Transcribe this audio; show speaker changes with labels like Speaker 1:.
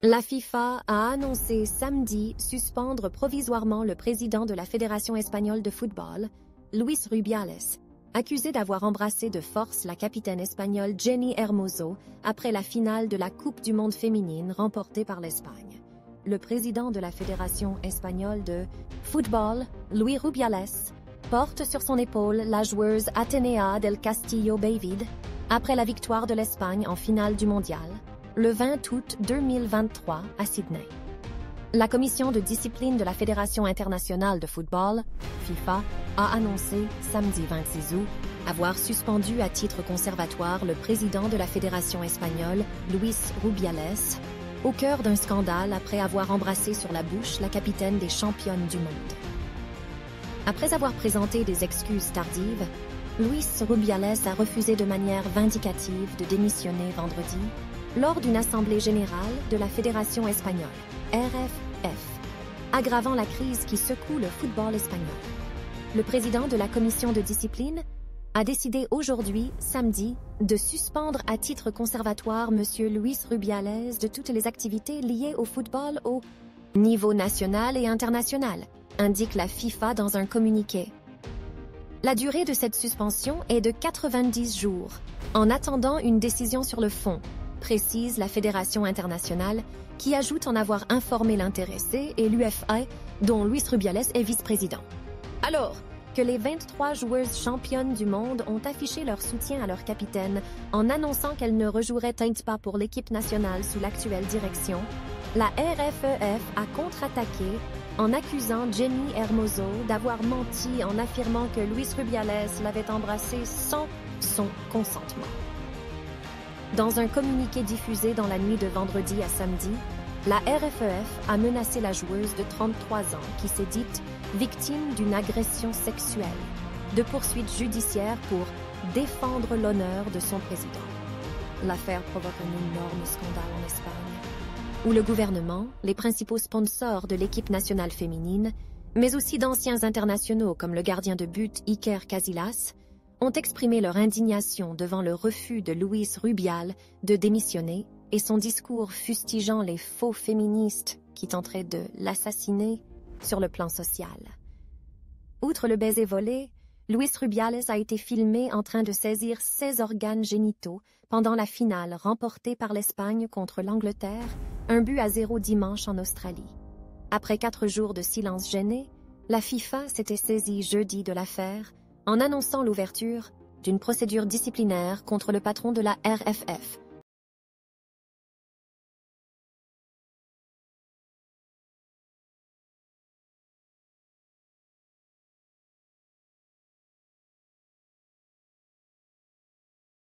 Speaker 1: La FIFA a annoncé samedi suspendre provisoirement le président de la Fédération espagnole de football, Luis Rubiales, accusé d'avoir embrassé de force la capitaine espagnole Jenny Hermoso après la finale de la Coupe du monde féminine remportée par l'Espagne. Le président de la Fédération espagnole de football, Luis Rubiales, porte sur son épaule la joueuse Atenea del Castillo David après la victoire de l'Espagne en finale du mondial, le 20 août 2023 à Sydney. La commission de discipline de la Fédération internationale de football, FIFA, a annoncé samedi 26 août avoir suspendu à titre conservatoire le président de la Fédération espagnole, Luis Rubiales, au cœur d'un scandale après avoir embrassé sur la bouche la capitaine des championnes du monde. Après avoir présenté des excuses tardives, Luis Rubiales a refusé de manière vindicative de démissionner vendredi lors d'une assemblée générale de la Fédération espagnole, RFF, aggravant la crise qui secoue le football espagnol. Le président de la commission de discipline a décidé aujourd'hui, samedi, de suspendre à titre conservatoire M. Luis Rubiales de toutes les activités liées au football au niveau national et international, indique la FIFA dans un communiqué. La durée de cette suspension est de 90 jours, en attendant une décision sur le fond, précise la Fédération internationale, qui ajoute en avoir informé l'intéressé et l'UFA, dont Luis Rubiales est vice-président. Alors que les 23 joueuses championnes du monde ont affiché leur soutien à leur capitaine en annonçant qu'elle ne rejouerait pas pour l'équipe nationale sous l'actuelle direction, la RFEF a contre-attaqué en accusant Jenny Hermoso d'avoir menti en affirmant que Luis Rubiales l'avait embrassée sans son consentement. Dans un communiqué diffusé dans la nuit de vendredi à samedi, la RFEF a menacé la joueuse de 33 ans qui s'est dite victime d'une agression sexuelle, de poursuites judiciaires pour défendre l'honneur de son président. L'affaire provoque un énorme scandale en Espagne, où le gouvernement, les principaux sponsors de l'équipe nationale féminine, mais aussi d'anciens internationaux comme le gardien de but Iker Casillas, ont exprimé leur indignation devant le refus de Luis Rubiales de démissionner et son discours fustigeant les faux féministes qui tenteraient de l'assassiner sur le plan social. Outre le baiser volé, Luis Rubiales a été filmé en train de saisir ses organes génitaux pendant la finale remportée par l'Espagne contre l'Angleterre, 1-0 dimanche en Australie. Après 4 jours de silence gêné, la FIFA s'était saisie jeudi de l'affaire en annonçant l'ouverture d'une procédure disciplinaire contre le patron de la RFF,